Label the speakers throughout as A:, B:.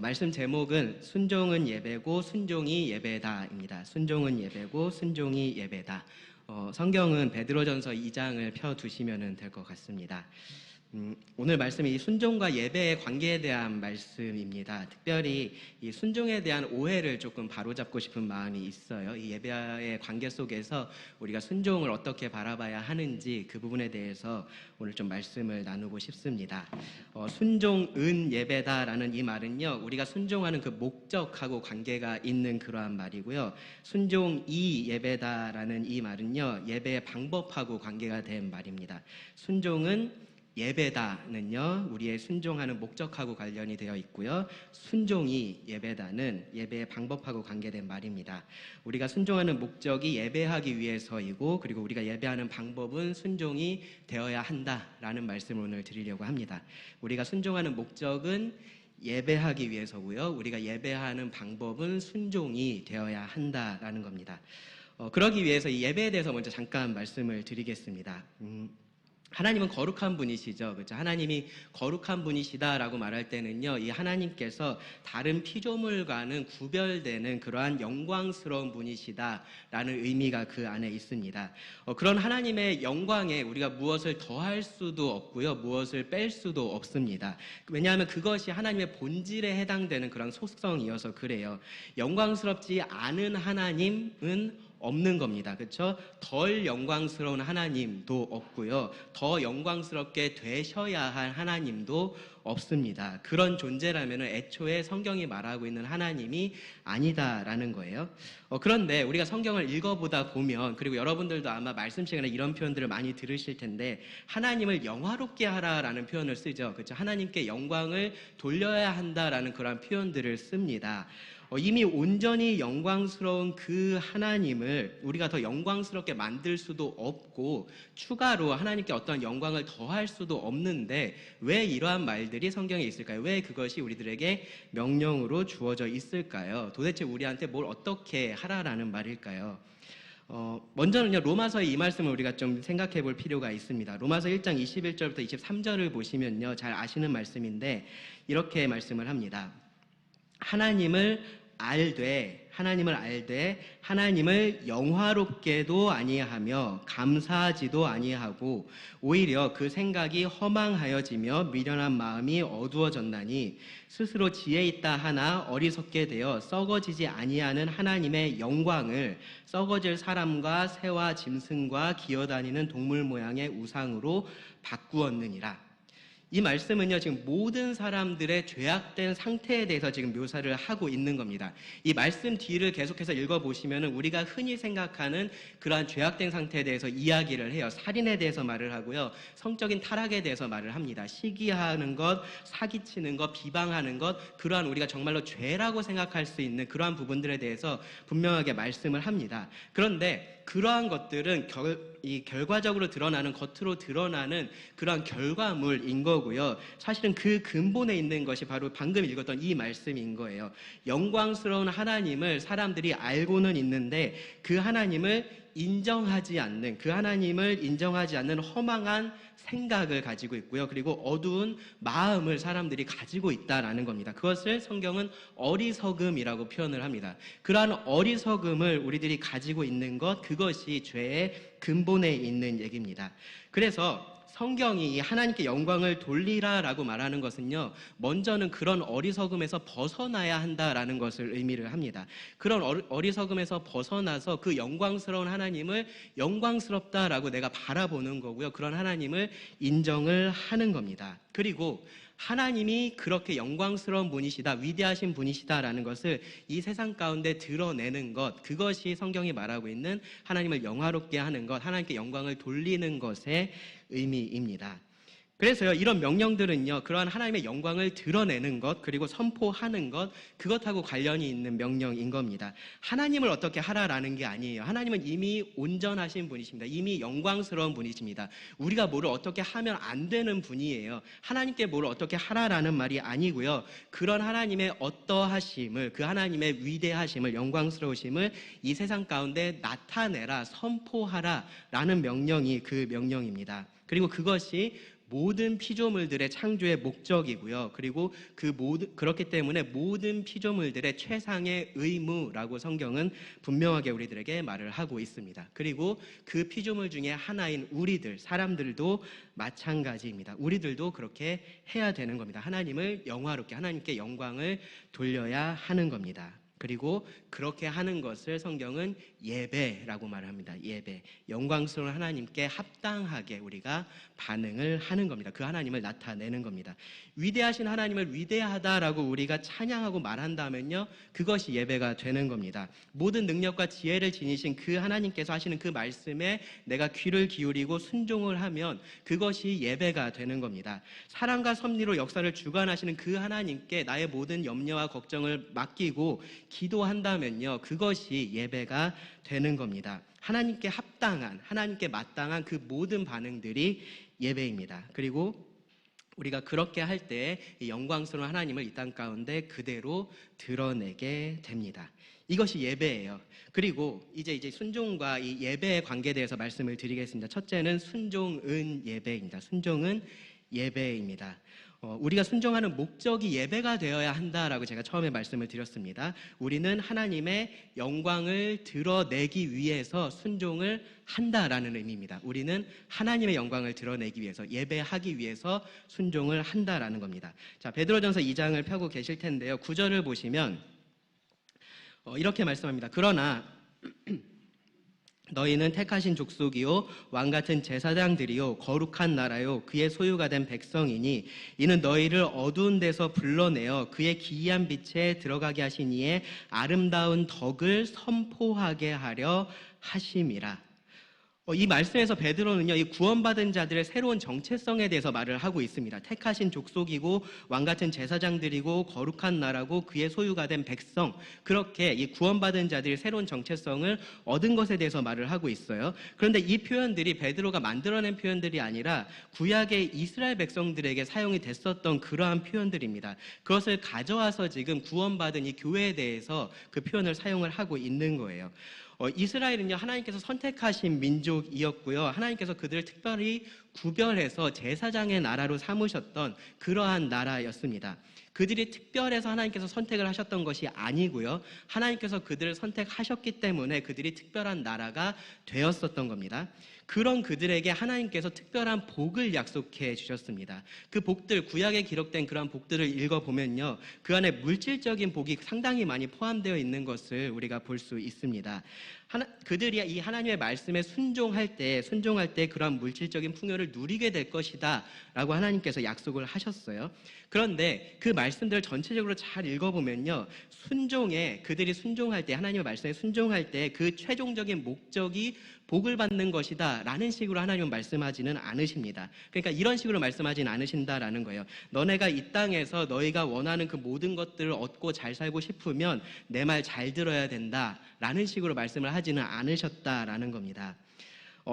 A: 말씀 제목은 순종은 예배고 순종이 예배다입니다. 순종은 예배고 순종이 예배다. 성경은 베드로전서 2장을 펴두시면 될 것 같습니다. 오늘 말씀이 이 순종과 예배의 관계에 대한 말씀입니다. 특별히 이 순종에 대한 오해를 조금 바로잡고 싶은 마음이 있어요. 이 예배의 관계 속에서 우리가 순종을 어떻게 바라봐야 하는지 그 부분에 대해서 오늘 좀 말씀을 나누고 싶습니다. 순종은 예배다라는 이 말은요, 우리가 순종하는 그 목적하고 관계가 있는 그러한 말이고요. 순종이 예배다라는 이 말은요, 예배의 방법하고 관계가 된 말입니다. 순종은 예배다는요, 우리의 순종하는 목적하고 관련이 되어 있고요. 순종이 예배다는 예배의 방법하고 관계된 말입니다. 우리가 순종하는 목적이 예배하기 위해서이고, 그리고 우리가 예배하는 방법은 순종이 되어야 한다라는 말씀을 오늘 드리려고 합니다. 우리가 순종하는 목적은 예배하기 위해서고요. 우리가 예배하는 방법은 순종이 되어야 한다라는 겁니다. 그러기 위해서 이 예배에 대해서 먼저 잠깐 말씀을 드리겠습니다. 하나님은 거룩한 분이시죠. 그렇죠? 하나님이 거룩한 분이시다라고 말할 때는요, 이 하나님께서 다른 피조물과는 구별되는 그러한 영광스러운 분이시다라는 의미가 그 안에 있습니다. 그런 하나님의 영광에 우리가 무엇을 더할 수도 없고요, 무엇을 뺄 수도 없습니다. 왜냐하면 그것이 하나님의 본질에 해당되는 그런 속성이어서 그래요. 영광스럽지 않은 하나님은 없는 겁니다. 그렇죠? 덜 영광스러운 하나님도 없고요. 더 영광스럽게 되셔야 할 하나님도 없습니다. 그런 존재라면 애초에 성경이 말하고 있는 하나님이 아니다라는 거예요. 그런데 우리가 성경을 읽어보다 보면, 그리고 여러분들도 아마 말씀 시간에 이런 표현들을 많이 들으실 텐데, 하나님을 영화롭게 하라라는 표현을 쓰죠. 그렇죠? 하나님께 영광을 돌려야 한다라는 그런 표현들을 씁니다. 이미 온전히 영광스러운 그 하나님을 우리가 더 영광스럽게 만들 수도 없고, 추가로 하나님께 어떤 영광을 더할 수도 없는데 왜 이러한 말들이 성경에 있을까요? 왜 그것이 우리들에게 명령으로 주어져 있을까요? 도대체 우리한테 뭘 어떻게 하라라는 말일까요? 먼저는요, 로마서의 이 말씀을 우리가 좀 생각해 볼 필요가 있습니다. 로마서 1장 21절부터 23절을 보시면요, 잘 아시는 말씀인데 이렇게 말씀을 합니다. 하나님을 알되 하나님을 영화롭게도 아니하며 감사하지도 아니하고 오히려 그 생각이 허망하여지며 미련한 마음이 어두워졌나니 스스로 지혜 있다 하나 어리석게 되어 썩어지지 아니하는 하나님의 영광을 썩어질 사람과 새와 짐승과 기어다니는 동물 모양의 우상으로 바꾸었느니라. 이 말씀은요, 지금 모든 사람들의 죄악된 상태에 대해서 지금 묘사를 하고 있는 겁니다. 이 말씀 뒤를 계속해서 읽어보시면 우리가 흔히 생각하는 그러한 죄악된 상태에 대해서 이야기를 해요. 살인에 대해서 말을 하고요, 성적인 타락에 대해서 말을 합니다. 시기하는 것, 사기치는 것, 비방하는 것, 그러한 우리가 정말로 죄라고 생각할 수 있는 그러한 부분들에 대해서 분명하게 말씀을 합니다. 그런데 그러한 것들은 결과적으로 드러나는, 겉으로 드러나는 그러한 결과물인 거고요. 사실은 그 근본에 있는 것이 바로 방금 읽었던 이 말씀인 거예요. 영광스러운 하나님을 사람들이 알고는 있는데 그 하나님을 인정하지 않는 허망한 생각을 가지고 있고요. 그리고 어두운 마음을 사람들이 가지고 있다라는 겁니다. 그것을 성경은 어리석음이라고 표현을 합니다. 그러한 어리석음을 우리들이 가지고 있는 것, 그것이 죄의 근본에 있는 얘기입니다. 그래서 성경이 하나님께 영광을 돌리라라고 말하는 것은요, 먼저는 그런 어리석음에서 벗어나야 한다라는 것을 의미를 합니다. 그런 어리석음에서 벗어나서 그 영광스러운 하나님을 영광스럽다라고 내가 바라보는 거고요. 그런 하나님을 인정을 하는 겁니다. 그리고 하나님이 그렇게 영광스러운 분이시다, 위대하신 분이시다라는 것을 이 세상 가운데 드러내는 것, 그것이 성경이 말하고 있는 하나님을 영화롭게 하는 것, 하나님께 영광을 돌리는 것의 의미입니다. 그래서요, 이런 명령들은요, 그러한 하나님의 영광을 드러내는 것, 그리고 선포하는 것, 그것하고 관련이 있는 명령인 겁니다. 하나님을 어떻게 하라라는 게 아니에요. 하나님은 이미 온전하신 분이십니다. 이미 영광스러운 분이십니다. 우리가 뭐를 어떻게 하면 안 되는 분이에요. 하나님께 뭐를 어떻게 하라라는 말이 아니고요, 그런 하나님의 어떠하심을, 그 하나님의 위대하심을, 영광스러우심을 이 세상 가운데 나타내라, 선포하라 라는 명령이 그 명령입니다. 그리고 그것이 모든 피조물들의 창조의 목적이고요. 그리고 그렇기 때문에 모든 피조물들의 최상의 의무라고 성경은 분명하게 우리들에게 말을 하고 있습니다. 그리고 그 피조물 중에 하나인 우리들, 사람들도 마찬가지입니다. 우리들도 그렇게 해야 되는 겁니다. 하나님을 영화롭게, 하나님께 영광을 돌려야 하는 겁니다. 그리고 그렇게 하는 것을 성경은 예배라고 말합니다. 예배, 영광스러운 하나님께 합당하게 우리가 반응을 하는 겁니다. 그 하나님을 나타내는 겁니다. 위대하신 하나님을 위대하다라고 우리가 찬양하고 말한다면요, 그것이 예배가 되는 겁니다. 모든 능력과 지혜를 지니신 그 하나님께서 하시는 그 말씀에 내가 귀를 기울이고 순종을 하면 그것이 예배가 되는 겁니다. 사랑과 섭리로 역사를 주관하시는 그 하나님께 나의 모든 염려와 걱정을 맡기고 기도한다면요, 그것이 예배가 되는 겁니다. 하나님께 합당한, 하나님께 마땅한 그 모든 반응들이 예배입니다. 그리고 우리가 그렇게 할 때 영광스러운 하나님을 이 땅 가운데 그대로 드러내게 됩니다. 이것이 예배예요. 그리고 이제 순종과 이 예배의 관계에 대해서 말씀을 드리겠습니다. 첫째는 순종은 예배입니다. 순종은 예배입니다. 우리가 순종하는 목적이 예배가 되어야 한다라고 제가 처음에 말씀을 드렸습니다. 우리는 하나님의 영광을 드러내기 위해서 순종을 한다라는 의미입니다. 우리는 하나님의 영광을 드러내기 위해서, 예배하기 위해서 순종을 한다라는 겁니다. 자, 베드로전서 2장을 펴고 계실 텐데요. 9절을 보시면 이렇게 말씀합니다. 그러나 너희는 택하신 족속이요 왕같은 제사장들이요 거룩한 나라요 그의 소유가 된 백성이니 이는 너희를 어두운 데서 불러내어 그의 기이한 빛에 들어가게 하신 이의 아름다운 덕을 선포하게 하려 하심이라. 이 말씀에서 베드로는요, 이 구원받은 자들의 새로운 정체성에 대해서 말을 하고 있습니다. 택하신 족속이고 왕같은 제사장들이고 거룩한 나라고 그의 소유가 된 백성, 그렇게 이 구원받은 자들의 새로운 정체성을 얻은 것에 대해서 말을 하고 있어요. 그런데 이 표현들이 베드로가 만들어낸 표현들이 아니라 구약의 이스라엘 백성들에게 사용이 됐었던 그러한 표현들입니다. 그것을 가져와서 지금 구원받은 이 교회에 대해서 그 표현을 사용을 하고 있는 거예요. 이스라엘은요, 하나님께서 선택하신 민족이었고요, 하나님께서 그들을 특별히 구별해서 제사장의 나라로 삼으셨던 그러한 나라였습니다. 그들이 특별해서 하나님께서 선택을 하셨던 것이 아니고요, 하나님께서 그들을 선택하셨기 때문에 그들이 특별한 나라가 되었었던 겁니다. 그런 그들에게 하나님께서 특별한 복을 약속해 주셨습니다. 그 복들, 구약에 기록된 그런 복들을 읽어보면요, 그 안에 물질적인 복이 상당히 많이 포함되어 있는 것을 우리가 볼 수 있습니다. 그들이 이 하나님의 말씀에 순종할 때 그러한 물질적인 풍요를 누리게 될 것이다 라고 하나님께서 약속을 하셨어요. 그런데 그 말씀들을 전체적으로 잘 읽어보면요, 그들이 순종할 때, 하나님의 말씀에 순종할 때 그 최종적인 목적이 복을 받는 것이다 라는 식으로 하나님은 말씀하지는 않으십니다. 그러니까 이런 식으로 말씀하지는 않으신다라는 거예요. 너네가 이 땅에서 너희가 원하는 그 모든 것들을 얻고 잘 살고 싶으면 내 말 잘 들어야 된다 라는 식으로 말씀을 하지는 않으셨다라는 겁니다.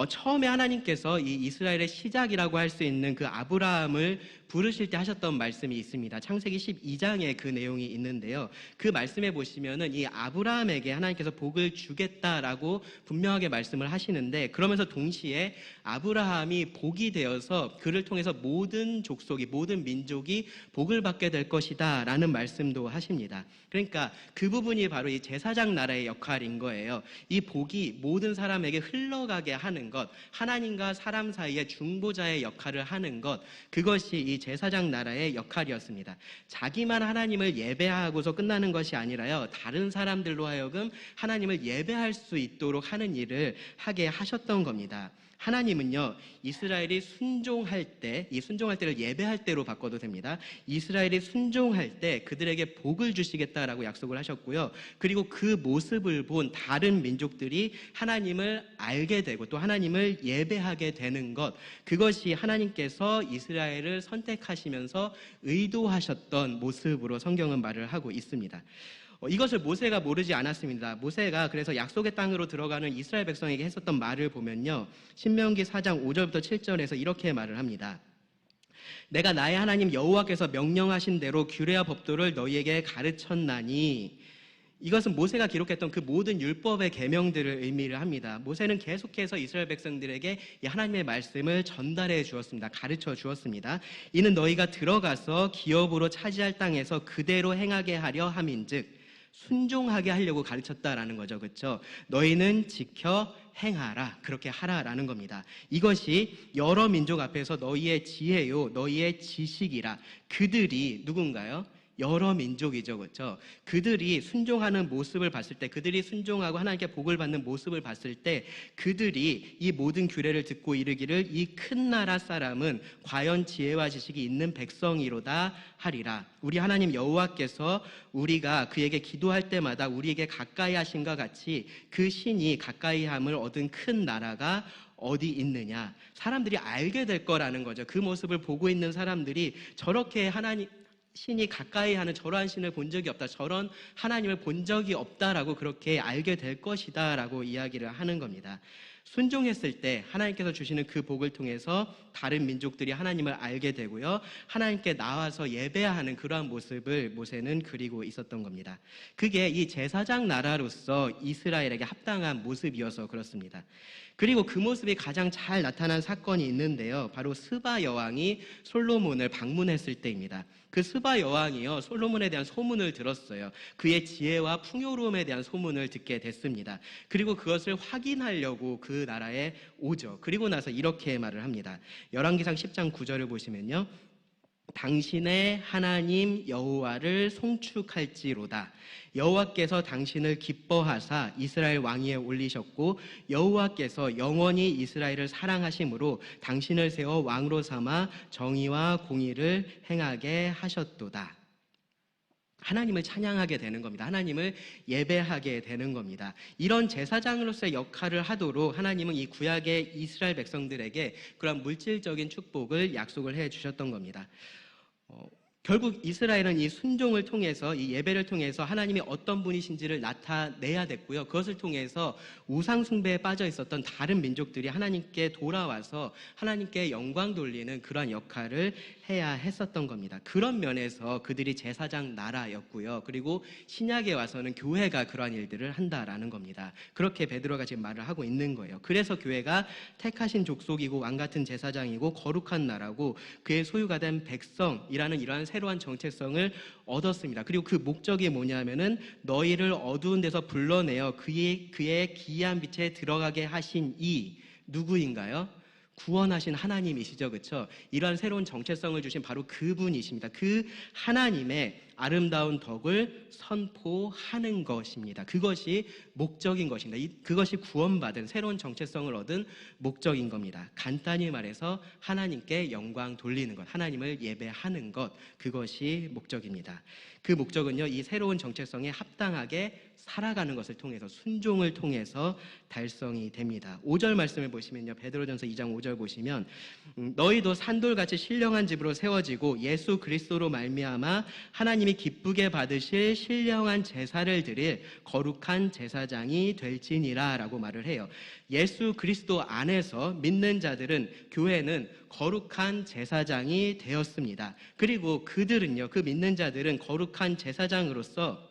A: 처음에 하나님께서 이 이스라엘의 시작이라고 할 수 있는 그 아브라함을 부르실 때 하셨던 말씀이 있습니다. 창세기 12장에 그 내용이 있는데요. 그 말씀에 보시면은 이 아브라함에게 하나님께서 복을 주겠다라고 분명하게 말씀을 하시는데, 그러면서 동시에 아브라함이 복이 되어서 그를 통해서 모든 족속이, 모든 민족이 복을 받게 될 것이다 라는 말씀도 하십니다. 그러니까 그 부분이 바로 이 제사장 나라의 역할인 거예요. 이 복이 모든 사람에게 흘러가게 하는 것, 하나님과 사람 사이의 중보자의 역할을 하는 것, 그것이 이 제사장 나라의 역할이었습니다. 자기만 하나님을 예배하고서 끝나는 것이 아니라요, 다른 사람들로 하여금 하나님을 예배할 수 있도록 하는 일을 하게 하셨던 겁니다. 하나님은요, 이스라엘이 순종할 때, 이 순종할 때를 예배할 때로 바꿔도 됩니다. 이스라엘이 순종할 때 그들에게 복을 주시겠다라고 약속을 하셨고요, 그리고 그 모습을 본 다른 민족들이 하나님을 알게 되고 또 하나님을 예배하게 되는 것, 그것이 하나님께서 이스라엘을 선택하시면서 의도하셨던 모습으로 성경은 말을 하고 있습니다. 이것을 모세가 모르지 않았습니다. 모세가 그래서 약속의 땅으로 들어가는 이스라엘 백성에게 했었던 말을 보면요, 신명기 4장 5절부터 7절에서 이렇게 말을 합니다. 내가 나의 하나님 여호와께서 명령하신 대로 규례와 법도를 너희에게 가르쳤나니, 이것은 모세가 기록했던 그 모든 율법의 계명들을 의미를 합니다. 모세는 계속해서 이스라엘 백성들에게 이 하나님의 말씀을 전달해 주었습니다. 가르쳐 주었습니다. 이는 너희가 들어가서 기업으로 차지할 땅에서 그대로 행하게 하려 함인즉, 순종하게 하려고 가르쳤다라는 거죠. 그렇죠? 너희는 지켜 행하라, 그렇게 하라라는 겁니다. 이것이 여러 민족 앞에서 너희의 지혜요 너희의 지식이라. 그들이 누군가요? 여러 민족이죠. 그렇죠? 그들이 순종하는 모습을 봤을 때, 그들이 순종하고 하나님께 복을 받는 모습을 봤을 때, 그들이 이 모든 규례를 듣고 이르기를 이 큰 나라 사람은 과연 지혜와 지식이 있는 백성이로다 하리라. 우리 하나님 여호와께서 우리가 그에게 기도할 때마다 우리에게 가까이 하신과 같이 그 신이 가까이함을 얻은 큰 나라가 어디 있느냐. 사람들이 알게 될 거라는 거죠. 그 모습을 보고 있는 사람들이 저렇게 하나님 신이 가까이 하는 저러한 신을 본 적이 없다, 저런 하나님을 본 적이 없다라고 그렇게 알게 될 것이다 라고 이야기를 하는 겁니다. 순종했을 때 하나님께서 주시는 그 복을 통해서 다른 민족들이 하나님을 알게 되고요, 하나님께 나와서 예배하는 그러한 모습을 모세는 그리고 있었던 겁니다. 그게 이 제사장 나라로서 이스라엘에게 합당한 모습이어서 그렇습니다. 그리고 그 모습이 가장 잘 나타난 사건이 있는데요, 바로 스바 여왕이 솔로몬을 방문했을 때입니다. 그 스바 여왕이요, 솔로몬에 대한 소문을 들었어요. 그의 지혜와 풍요로움에 대한 소문을 듣게 됐습니다. 그리고 그것을 확인하려고 그 나라에 오죠. 그리고 나서 이렇게 말을 합니다. 열왕기상 10장 9절을 보시면요, 당신의 하나님 여호와를 송축할지로다. 여호와께서 당신을 기뻐하사 이스라엘 왕위에 올리셨고 여호와께서 영원히 이스라엘을 사랑하심으로 당신을 세워 왕으로 삼아 정의와 공의를 행하게 하셨도다. 하나님을 찬양하게 되는 겁니다. 하나님을 예배하게 되는 겁니다. 이런 제사장으로서의 역할을 하도록 하나님은 이 구약의 이스라엘 백성들에게 그런 물질적인 축복을 약속을 해 주셨던 겁니다. 결국 이스라엘은 이 순종을 통해서, 이 예배를 통해서 하나님이 어떤 분이신지를 나타내야 됐고요, 그것을 통해서 우상 숭배에 빠져 있었던 다른 민족들이 하나님께 돌아와서 하나님께 영광 돌리는 그러한 역할을 해야 했었던 겁니다. 그런 면에서 그들이 제사장 나라였고요, 그리고 신약에 와서는 교회가 그러한 일들을 한다라는 겁니다. 그렇게 베드로가 지금 말을 하고 있는 거예요. 그래서 교회가 택하신 족속이고 왕같은 제사장이고 거룩한 나라고 그의 소유가 된 백성이라는 이러한 새로운 정체성을 얻었습니다. 그리고 그 목적이 뭐냐면은 너희를 어두운 데서 불러내어 그의 기이한 빛에 들어가게 하신 이 누구인가요? 구원하신 하나님이시죠. 그렇죠? 이러한 새로운 정체성을 주신 바로 그분이십니다. 그 하나님의 아름다운 덕을 선포하는 것입니다. 그것이 목적인 것입니다. 그것이 구원받은 새로운 정체성을 얻은 목적인 겁니다. 간단히 말해서 하나님께 영광 돌리는 것, 하나님을 예배하는 것, 그것이 목적입니다. 그 목적은요, 이 새로운 정체성에 합당하게 살아가는 것을 통해서, 순종을 통해서 달성이 됩니다. 5절 말씀을 보시면요, 베드로전서 2장 5절 보시면 너희도 산돌같이 신령한 집으로 세워지고 예수 그리스도로 말미암아 하나님이 기쁘게 받으실 신령한 제사를 드릴 거룩한 제사장이 될지니라 라고 말을 해요. 예수 그리스도 안에서 믿는 자들은, 교회는 거룩한 제사장이 되었습니다. 그리고 그들은요, 그 믿는 자들은 거룩한 제사장으로서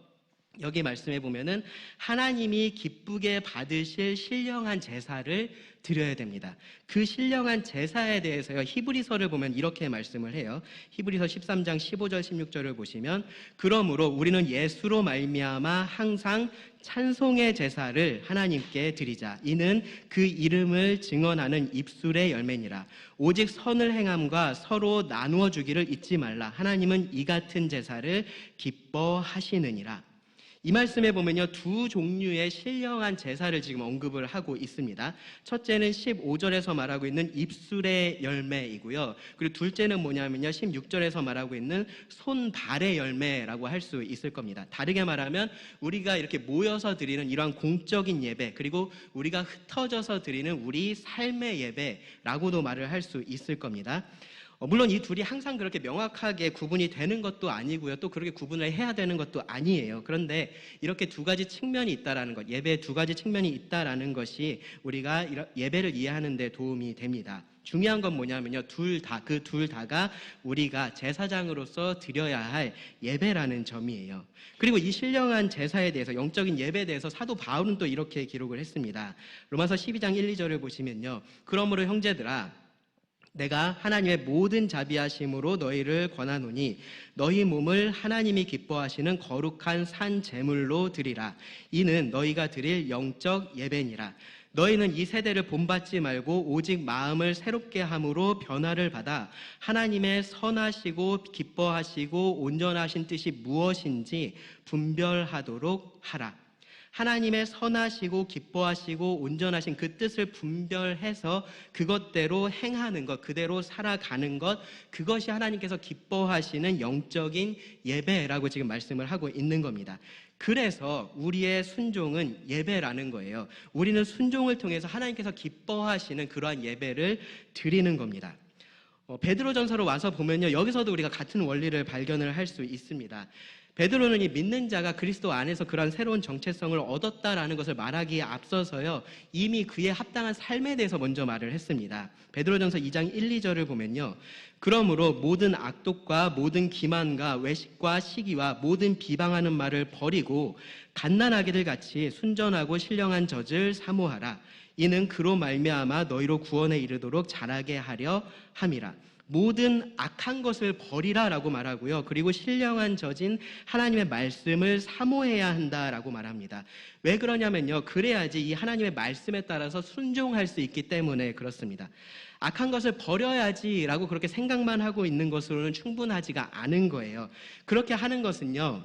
A: 여기 말씀해 보면은 하나님이 기쁘게 받으실 신령한 제사를 드려야 됩니다. 그 신령한 제사에 대해서요, 히브리서를 보면 이렇게 말씀을 해요. 히브리서 13장 15절 16절을 보시면 그러므로 우리는 예수로 말미암아 항상 찬송의 제사를 하나님께 드리자. 이는 그 이름을 증언하는 입술의 열매니라. 오직 선을 행함과 서로 나누어 주기를 잊지 말라. 하나님은 이 같은 제사를 기뻐하시느니라. 이 말씀에 보면요, 두 종류의 신령한 제사를 지금 언급을 하고 있습니다. 첫째는 15절에서 말하고 있는 입술의 열매이고요, 그리고 둘째는 뭐냐면요, 16절에서 말하고 있는 손발의 열매라고 할 수 있을 겁니다. 다르게 말하면 우리가 이렇게 모여서 드리는 이러한 공적인 예배, 그리고 우리가 흩어져서 드리는 우리 삶의 예배라고도 말을 할 수 있을 겁니다. 물론 이 둘이 항상 그렇게 명확하게 구분이 되는 것도 아니고요, 또 그렇게 구분을 해야 되는 것도 아니에요. 그런데 이렇게 두 가지 측면이 있다라는 것, 예배에 두 가지 측면이 있다라는 것이 우리가 예배를 이해하는 데 도움이 됩니다. 중요한 건 뭐냐면요, 그 둘 다가 우리가 제사장으로서 드려야 할 예배라는 점이에요. 그리고 이 신령한 제사에 대해서, 영적인 예배에 대해서 사도 바울은 또 이렇게 기록을 했습니다. 로마서 12장 1, 2절을 보시면요, 그러므로 형제들아, 내가 하나님의 모든 자비하심으로 너희를 권하노니 너희 몸을 하나님이 기뻐하시는 거룩한 산 제물로 드리라. 이는 너희가 드릴 영적 예배니라. 너희는 이 세대를 본받지 말고 오직 마음을 새롭게 함으로 변화를 받아 하나님의 선하시고 기뻐하시고 온전하신 뜻이 무엇인지 분별하도록 하라. 하나님의 선하시고 기뻐하시고 온전하신 그 뜻을 분별해서 그것대로 행하는 것, 그대로 살아가는 것, 그것이 하나님께서 기뻐하시는 영적인 예배라고 지금 말씀을 하고 있는 겁니다. 그래서 우리의 순종은 예배라는 거예요. 우리는 순종을 통해서 하나님께서 기뻐하시는 그러한 예배를 드리는 겁니다. 베드로전서로 와서 보면요, 여기서도 우리가 같은 원리를 발견을 할 수 있습니다. 베드로는 이 믿는 자가 그리스도 안에서 그러한 새로운 정체성을 얻었다라는 것을 말하기에 앞서서요, 이미 그에 합당한 삶에 대해서 먼저 말을 했습니다. 베드로전서 2장 1, 2절을 보면요, 그러므로 모든 악독과 모든 기만과 외식과 시기와 모든 비방하는 말을 버리고 갓난아기들 같이 순전하고 신령한 젖을 사모하라. 이는 그로 말미암아 너희로 구원에 이르도록 자라게 하려 함이라. 모든 악한 것을 버리라라고 말하고요, 그리고 신령한 젖인 하나님의 말씀을 사모해야 한다라고 말합니다. 왜 그러냐면요, 그래야지 이 하나님의 말씀에 따라서 순종할 수 있기 때문에 그렇습니다. 악한 것을 버려야지라고 그렇게 생각만 하고 있는 것으로는 충분하지가 않은 거예요. 그렇게 하는 것은요,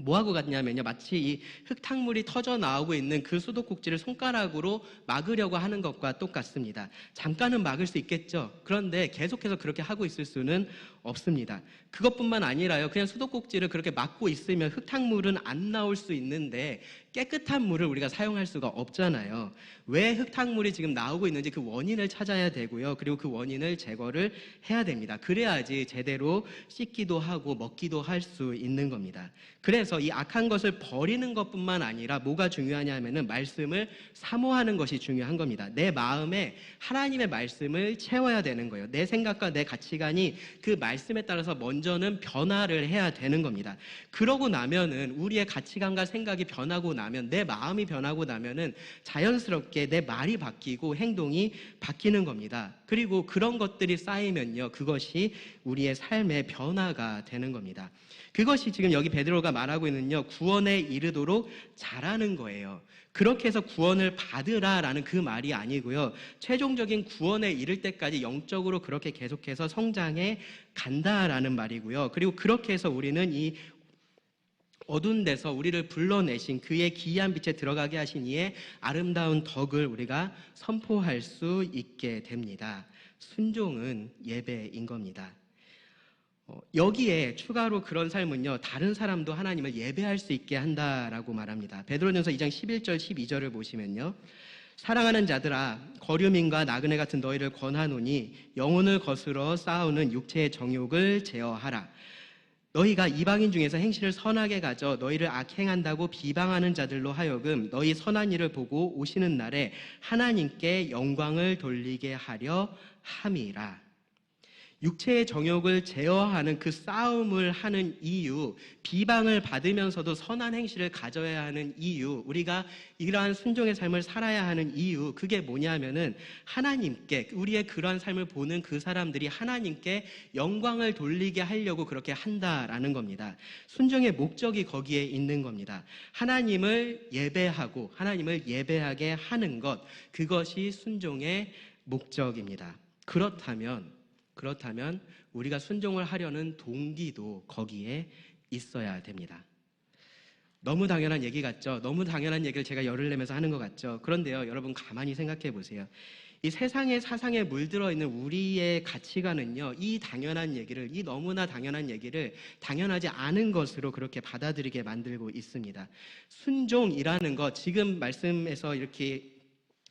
A: 뭐하고 같냐면요, 마치 이 흙탕물이 터져 나오고 있는 그 수도꼭지를 손가락으로 막으려고 하는 것과 똑같습니다. 잠깐은 막을 수 있겠죠. 그런데 계속해서 그렇게 하고 있을 수는 없습니다. 그것뿐만 아니라요, 그냥 수도꼭지를 그렇게 막고 있으면 흙탕물은 안 나올 수 있는데 깨끗한 물을 우리가 사용할 수가 없잖아요. 왜 흙탕물이 지금 나오고 있는지 그 원인을 찾아야 되고요, 그리고 그 원인을 제거를 해야 됩니다. 그래야지 제대로 씻기도 하고 먹기도 할 수 있는 겁니다. 그래서 이 악한 것을 버리는 것뿐만 아니라 뭐가 중요하냐면은 말씀을 사모하는 것이 중요한 겁니다. 내 마음에 하나님의 말씀을 채워야 되는 거예요. 내 생각과 내 가치관이 그 말씀에 따라서 먼저는 변화를 해야 되는 겁니다. 그러고 나면은 우리의 가치관과 생각이 변하고 나면, 내 마음이 변하고 나면은 자연스럽게 내 말이 바뀌고 행동이 바뀌는 겁니다. 그리고 그런 것들이 쌓이면요, 그것이 우리의 삶의 변화가 되는 겁니다. 그것이 지금 여기 베드로가 말하고 있는요, 구원에 이르도록 자라는 거예요. 그렇게 해서 구원을 받으라라는 그 말이 아니고요, 최종적인 구원에 이를 때까지 영적으로 그렇게 계속해서 성장해 간다라는 말이고요. 그리고 그렇게 해서 우리는 이 어두운 데서 우리를 불러내신 그의 기이한 빛에 들어가게 하신 이의 아름다운 덕을 우리가 선포할 수 있게 됩니다. 순종은 예배인 겁니다. 여기에 추가로 그런 삶은요, 다른 사람도 하나님을 예배할 수 있게 한다라고 말합니다. 베드로전서 2장 11절 12절을 보시면요, 사랑하는 자들아, 거류민과 나그네 같은 너희를 권하노니 영혼을 거스러 싸우는 육체의 정욕을 제어하라. 너희가 이방인 중에서 행실을 선하게 가져 너희를 악행한다고 비방하는 자들로 하여금 너희 선한 일을 보고 오시는 날에 하나님께 영광을 돌리게 하려 함이라. 육체의 정욕을 제어하는 그 싸움을 하는 이유, 비방을 받으면서도 선한 행실을 가져야 하는 이유, 우리가 이러한 순종의 삶을 살아야 하는 이유, 그게 뭐냐면은 하나님께, 우리의 그러한 삶을 보는 그 사람들이 하나님께 영광을 돌리게 하려고 그렇게 한다라는 겁니다. 순종의 목적이 거기에 있는 겁니다. 하나님을 예배하고 하나님을 예배하게 하는 것, 그것이 순종의 목적입니다. 그렇다면 우리가 순종을 하려는 동기도 거기에 있어야 됩니다. 너무 당연한 얘기 같죠? 너무 당연한 얘기를 제가 열을 내면서 하는 것 같죠? 그런데요, 여러분 가만히 생각해 보세요. 이 세상의 사상에 물들어 있는 우리의 가치관은요, 이 너무나 당연한 얘기를 당연하지 않은 것으로 그렇게 받아들이게 만들고 있습니다. 순종이라는 것, 지금 말씀에서 이렇게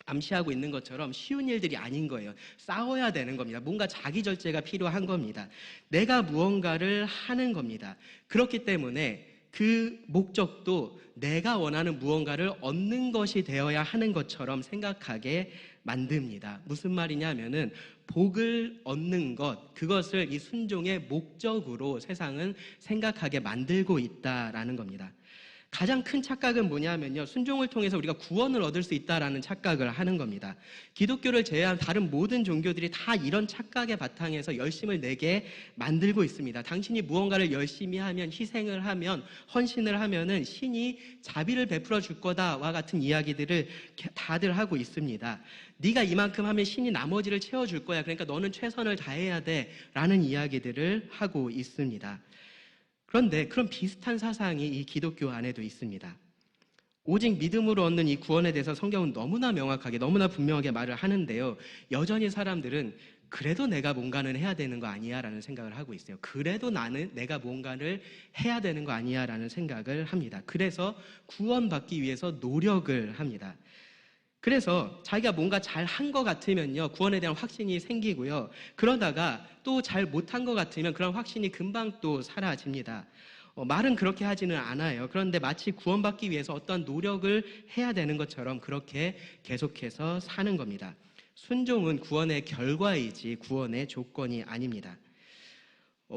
A: 암시하고 있는 것처럼 쉬운 일들이 아닌 거예요. 싸워야 되는 겁니다. 뭔가 자기 절제가 필요한 겁니다. 내가 무언가를 하는 겁니다. 그렇기 때문에 그 목적도 내가 원하는 무언가를 얻는 것이 되어야 하는 것처럼 생각하게 만듭니다. 무슨 말이냐면은 복을 얻는 것, 그것을 이 순종의 목적으로 세상은 생각하게 만들고 있다라는 겁니다. 가장 큰 착각은 뭐냐면요, 순종을 통해서 우리가 구원을 얻을 수 있다라는 착각을 하는 겁니다. 기독교를 제외한 다른 모든 종교들이 다 이런 착각의 바탕에서 열심을 내게 만들고 있습니다. 당신이 무언가를 열심히 하면, 희생을 하면, 헌신을 하면은 신이 자비를 베풀어 줄 거다와 같은 이야기들을 다들 하고 있습니다. 네가 이만큼 하면 신이 나머지를 채워줄 거야, 그러니까 너는 최선을 다해야 돼 라는 이야기들을 하고 있습니다. 그런데 그런 비슷한 사상이 이 기독교 안에도 있습니다. 오직 믿음으로 얻는 이 구원에 대해서 성경은 너무나 명확하게, 너무나 분명하게 말을 하는데요, 여전히 사람들은 그래도 내가 뭔가는 해야 되는 거 아니야 라는 생각을 하고 있어요. 그래도 내가 뭔가를 해야 되는 거 아니야 라는 생각을 합니다. 그래서 구원받기 위해서 노력을 합니다. 그래서 자기가 뭔가 잘 한 것 같으면요, 구원에 대한 확신이 생기고요, 그러다가 또 잘 못한 것 같으면 그런 확신이 금방 또 사라집니다. 말은 그렇게 하지는 않아요. 그런데 마치 구원받기 위해서 어떤 노력을 해야 되는 것처럼 그렇게 계속해서 사는 겁니다. 순종은 구원의 결과이지 구원의 조건이 아닙니다.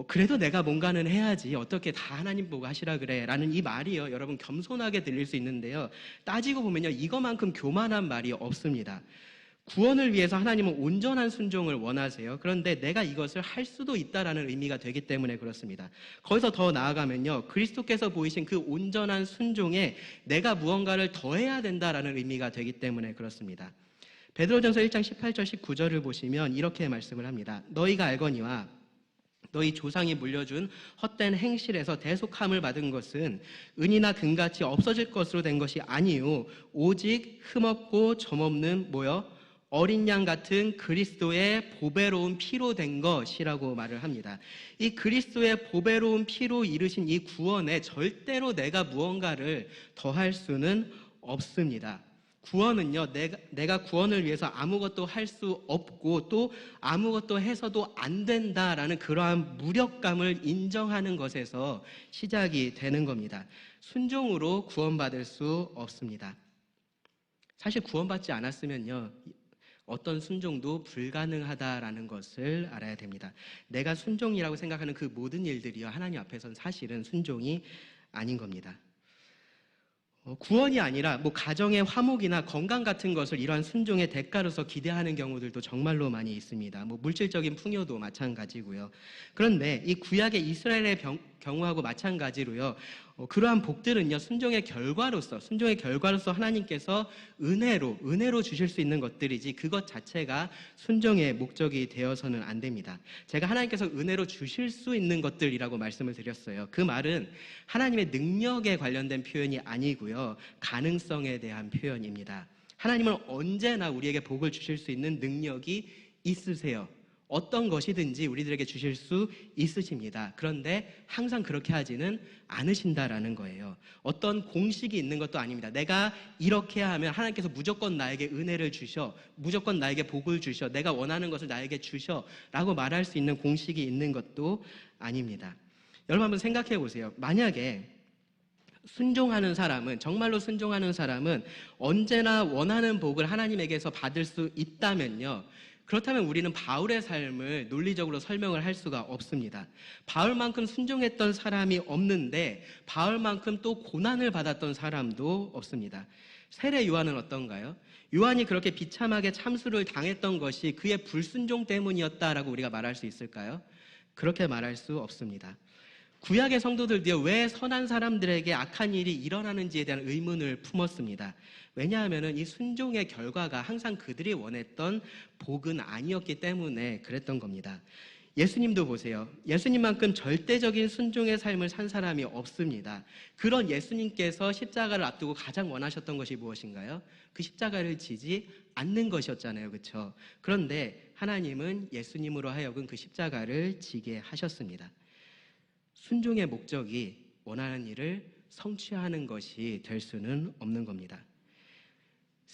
A: 그래도 내가 뭔가는 해야지, 어떻게 다 하나님 보고 하시라 그래 라는 이 말이요, 여러분 겸손하게 들릴 수 있는데요, 따지고 보면요, 이거만큼 교만한 말이 없습니다. 구원을 위해서 하나님은 온전한 순종을 원하세요. 그런데 내가 이것을 할 수도 있다라는 의미가 되기 때문에 그렇습니다. 거기서 더 나아가면요, 그리스도께서 보이신 그 온전한 순종에 내가 무언가를 더해야 된다라는 의미가 되기 때문에 그렇습니다. 베드로전서 1장 18절 19절을 보시면 이렇게 말씀을 합니다. 너희가 알거니와 너희 조상이 물려준 헛된 행실에서 대속함을 받은 것은 은이나 금같이 없어질 것으로 된 것이 아니요 오직 흠없고 점없는 어린 양 같은 그리스도의 보배로운 피로 된 것이라고 말을 합니다. 이 그리스도의 보배로운 피로 이루신 이 구원에 절대로 내가 무언가를 더할 수는 없습니다. 구원은요, 내가 구원을 위해서 아무것도 할 수 없고 또 아무것도 해서도 안 된다라는 그러한 무력감을 인정하는 것에서 시작이 되는 겁니다. 순종으로 구원받을 수 없습니다. 사실 구원받지 않았으면요, 어떤 순종도 불가능하다라는 것을 알아야 됩니다. 내가 순종이라고 생각하는 그 모든 일들이요, 하나님 앞에서는 사실은 순종이 아닌 겁니다. 구원이 아니라 가정의 화목이나 건강 같은 것을 이러한 순종의 대가로서 기대하는 경우들도 정말로 많이 있습니다. 물질적인 풍요도 마찬가지고요. 그런데 이 구약의 이스라엘의 경우하고 마찬가지로요, 그러한 복들은요, 순종의 결과로서 하나님께서 은혜로 주실 수 있는 것들이지 그것 자체가 순종의 목적이 되어서는 안 됩니다. 제가 하나님께서 은혜로 주실 수 있는 것들이라고 말씀을 드렸어요. 그 말은 하나님의 능력에 관련된 표현이 아니고요, 가능성에 대한 표현입니다. 하나님은 언제나 우리에게 복을 주실 수 있는 능력이 있으세요. 어떤 것이든지 우리들에게 주실 수 있으십니다. 그런데 항상 그렇게 하지는 않으신다라는 거예요. 어떤 공식이 있는 것도 아닙니다. 내가 이렇게 하면 하나님께서 무조건 나에게 은혜를 주셔, 무조건 나에게 복을 주셔, 내가 원하는 것을 나에게 주셔 라고 말할 수 있는 공식이 있는 것도 아닙니다. 여러분 한번 생각해 보세요. 만약에 정말로 순종하는 사람은 언제나 원하는 복을 하나님에게서 받을 수 있다면요, 그렇다면 우리는 바울의 삶을 논리적으로 설명을 할 수가 없습니다. 바울만큼 순종했던 사람이 없는데 바울만큼 또 고난을 받았던 사람도 없습니다. 세례 요한은 어떤가요? 요한이 그렇게 비참하게 참수를 당했던 것이 그의 불순종 때문이었다라고 우리가 말할 수 있을까요? 그렇게 말할 수 없습니다. 구약의 성도들도요, 왜 선한 사람들에게 악한 일이 일어나는지에 대한 의문을 품었습니다. 왜냐하면 이 순종의 결과가 항상 그들이 원했던 복은 아니었기 때문에 그랬던 겁니다. 예수님도 보세요. 예수님만큼 절대적인 순종의 삶을 산 사람이 없습니다. 그런 예수님께서 십자가를 앞두고 가장 원하셨던 것이 무엇인가요? 그 십자가를 지지 않는 것이었잖아요. 그렇죠? 그런데 하나님은 예수님으로 하여금 그 십자가를 지게 하셨습니다. 순종의 목적이 원하는 일을 성취하는 것이 될 수는 없는 겁니다.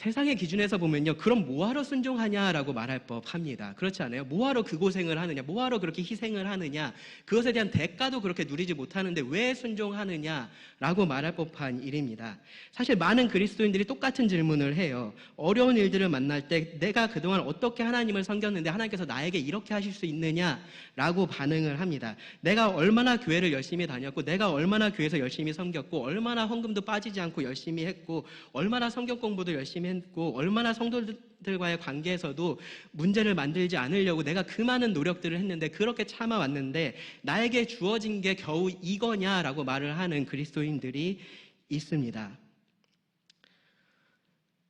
A: 세상의 기준에서 보면요, 그럼 뭐하러 순종하냐라고 말할 법합니다. 그렇지 않아요? 뭐하러 그 고생을 하느냐, 뭐하러 그렇게 희생을 하느냐, 그것에 대한 대가도 그렇게 누리지 못하는데 왜 순종하느냐라고 말할 법한 일입니다. 사실 많은 그리스도인들이 똑같은 질문을 해요. 어려운 일들을 만날 때 내가 그동안 어떻게 하나님을 섬겼는데 하나님께서 나에게 이렇게 하실 수 있느냐라고 반응을 합니다. 내가 얼마나 교회를 열심히 다녔고, 내가 얼마나 교회에서 열심히 섬겼고, 얼마나 헌금도 빠지지 않고 열심히 했고, 얼마나 성경 공부도 열심히 했고, 얼마나 성도들과의 관계에서도 문제를 만들지 않으려고 내가 그 많은 노력들을 했는데, 그렇게 참아왔는데 나에게 주어진 게 겨우 이거냐라고 말을 하는 그리스도인들이 있습니다.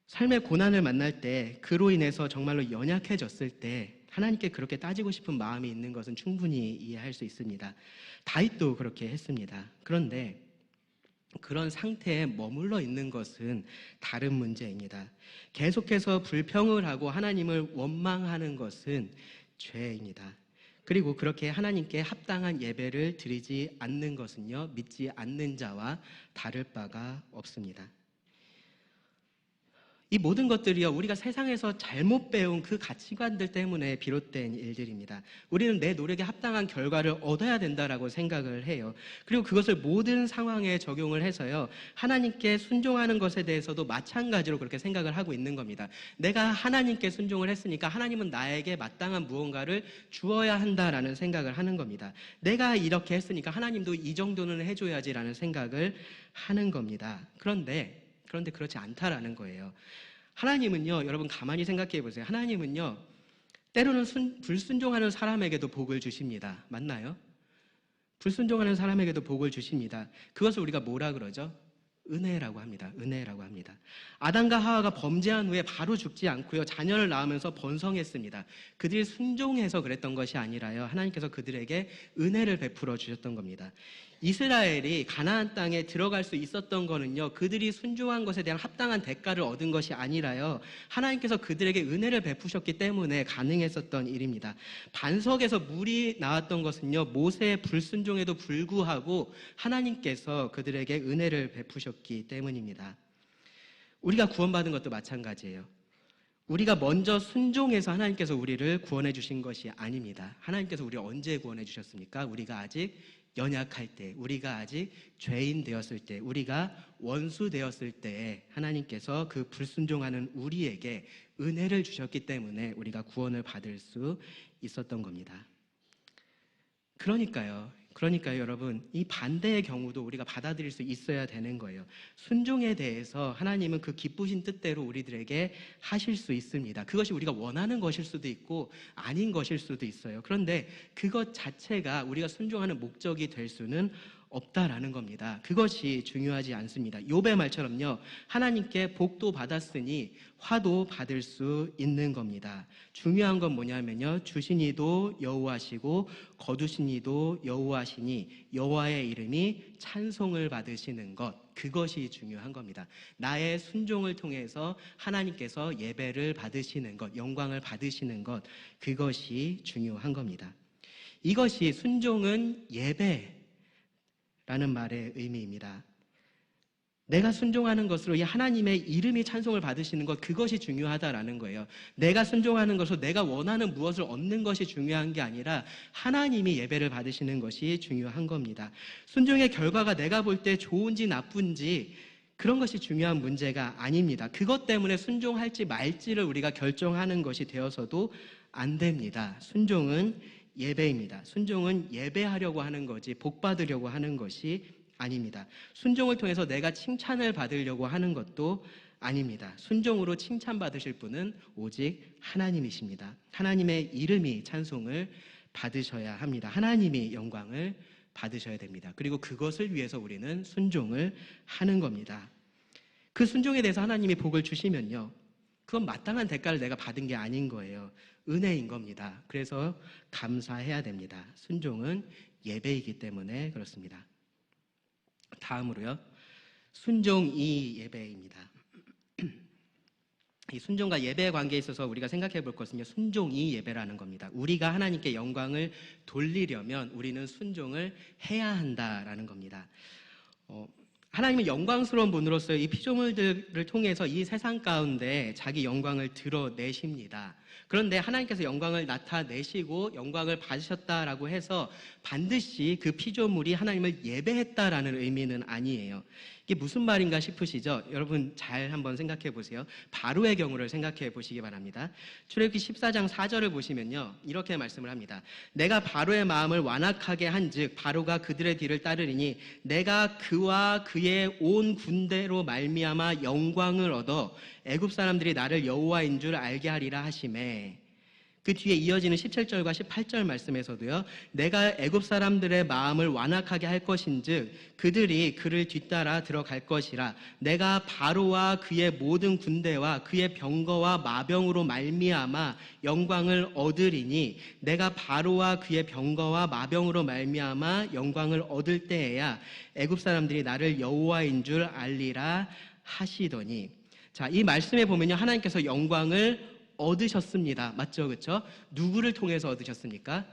A: 삶의 고난을 만날 때, 그로 인해서 정말로 연약해졌을 때 하나님께 그렇게 따지고 싶은 마음이 있는 것은 충분히 이해할 수 있습니다. 다윗도 그렇게 했습니다. 그런데 그런 상태에 머물러 있는 것은 다른 문제입니다. 계속해서 불평을 하고 하나님을 원망하는 것은 죄입니다. 그리고 그렇게 하나님께 합당한 예배를 드리지 않는 것은요, 믿지 않는 자와 다를 바가 없습니다. 이 모든 것들이요, 우리가 세상에서 잘못 배운 그 가치관들 때문에 비롯된 일들입니다. 우리는 내 노력에 합당한 결과를 얻어야 된다라고 생각을 해요. 그리고 그것을 모든 상황에 적용을 해서요, 하나님께 순종하는 것에 대해서도 마찬가지로 그렇게 생각을 하고 있는 겁니다. 내가 하나님께 순종을 했으니까 하나님은 나에게 마땅한 무언가를 주어야 한다라는 생각을 하는 겁니다. 내가 이렇게 했으니까 하나님도 이 정도는 해줘야지라는 생각을 하는 겁니다. 그런데 그렇지 않다라는 거예요. 하나님은요, 여러분 가만히 생각해 보세요. 하나님은요, 때로는 불순종하는 사람에게도 복을 주십니다. 맞나요? 불순종하는 사람에게도 복을 주십니다. 그것을 우리가 뭐라 그러죠? 은혜라고 합니다. 은혜라고 합니다. 아담과 하와가 범죄한 후에 바로 죽지 않고요, 자녀를 낳으면서 번성했습니다. 그들이 순종해서 그랬던 것이 아니라요, 하나님께서 그들에게 은혜를 베풀어 주셨던 겁니다. 이스라엘이 가나안 땅에 들어갈 수 있었던 거는요, 그들이 순종한 것에 대한 합당한 대가를 얻은 것이 아니라요, 하나님께서 그들에게 은혜를 베푸셨기 때문에 가능했었던 일입니다. 반석에서 물이 나왔던 것은요, 모세의 불순종에도 불구하고 하나님께서 그들에게 은혜를 베푸셨기 때문입니다. 우리가 구원받은 것도 마찬가지예요. 우리가 먼저 순종해서 하나님께서 우리를 구원해 주신 것이 아닙니다. 하나님께서 우리를 언제 구원해 주셨습니까? 우리가 아직 연약할 때, 우리가 아직 죄인 되었을 때, 우리가 원수 되었을 때에 하나님께서 그 불순종하는 우리에게 은혜를 주셨기 때문에 우리가 구원을 받을 수 있었던 겁니다. 그러니까요, 여러분, 이 반대의 경우도 우리가 받아들일 수 있어야 되는 거예요. 순종에 대해서 하나님은 그 기쁘신 뜻대로 우리들에게 하실 수 있습니다. 그것이 우리가 원하는 것일 수도 있고 아닌 것일 수도 있어요. 그런데 그것 자체가 우리가 순종하는 목적이 될 수는 없다라는 겁니다. 그것이 중요하지 않습니다. 욥의 말처럼요, 하나님께 복도 받았으니 화도 받을 수 있는 겁니다. 중요한 건 뭐냐면요, 주신 이도 여호와시고 거두신 이도 여호와시니 여호와의 이름이 찬송을 받으시는 것, 그것이 중요한 겁니다. 나의 순종을 통해서 하나님께서 예배를 받으시는 것, 영광을 받으시는 것, 그것이 중요한 겁니다. 이것이 순종은 예배 라는 말의 의미입니다. 내가 순종하는 것으로 이 하나님의 이름이 찬송을 받으시는 것, 그것이 중요하다라는 거예요. 내가 순종하는 것으로 내가 원하는 무엇을 얻는 것이 중요한 게 아니라 하나님이 예배를 받으시는 것이 중요한 겁니다. 순종의 결과가 내가 볼 때 좋은지 나쁜지 그런 것이 중요한 문제가 아닙니다. 그것 때문에 순종할지 말지를 우리가 결정하는 것이 되어서도 안 됩니다. 순종은 예배입니다. 순종은 예배하려고 하는 거지 복 받으려고 하는 것이 아닙니다. 순종을 통해서 내가 칭찬을 받으려고 하는 것도 아닙니다. 순종으로 칭찬받으실 분은 오직 하나님이십니다. 하나님의 이름이 찬송을 받으셔야 합니다. 하나님이 영광을 받으셔야 됩니다. 그리고 그것을 위해서 우리는 순종을 하는 겁니다. 그 순종에 대해서 하나님이 복을 주시면요, 그건 마땅한 대가를 내가 받은 게 아닌 거예요. 은혜인 겁니다. 그래서 감사해야 됩니다. 순종은 예배이기 때문에 그렇습니다. 다음으로요, 순종이 예배입니다. 이 순종과 예배의 관계에 있어서 우리가 생각해 볼 것은요, 순종이 예배라는 겁니다. 우리가 하나님께 영광을 돌리려면 우리는 순종을 해야 한다라는 겁니다. 하나님은 영광스러운 분으로서 이 피조물들을 통해서 이 세상 가운데 자기 영광을 드러내십니다. 그런데 하나님께서 영광을 나타내시고 영광을 받으셨다라고 해서 반드시 그 피조물이 하나님을 예배했다라는 의미는 아니에요. 이게 무슨 말인가 싶으시죠? 여러분 잘 한번 생각해 보세요. 바로의 경우를 생각해 보시기 바랍니다. 출애굽기 14장 4절을 보시면요, 이렇게 말씀을 합니다. 내가 바로의 마음을 완악하게 한즉 바로가 그들의 뒤를 따르리니 내가 그와 그의 온 군대로 말미암아 영광을 얻어 애굽 사람들이 나를 여호와인 줄 알게 하리라 하시매. 그 뒤에 이어지는 17절과 18절 말씀에서도요, 내가 애굽 사람들의 마음을 완악하게 할 것인즉 그들이 그를 뒤따라 들어갈 것이라. 내가 바로와 그의 모든 군대와 그의 병거와 마병으로 말미암아 영광을 얻으리니 내가 바로와 그의 병거와 마병으로 말미암아 영광을 얻을 때에야 애굽 사람들이 나를 여호와인 줄 알리라 하시더니. 자, 이 말씀에 보면요, 하나님께서 영광을 얻으셨습니다. 맞죠? 그렇죠? 누구를 통해서 얻으셨습니까?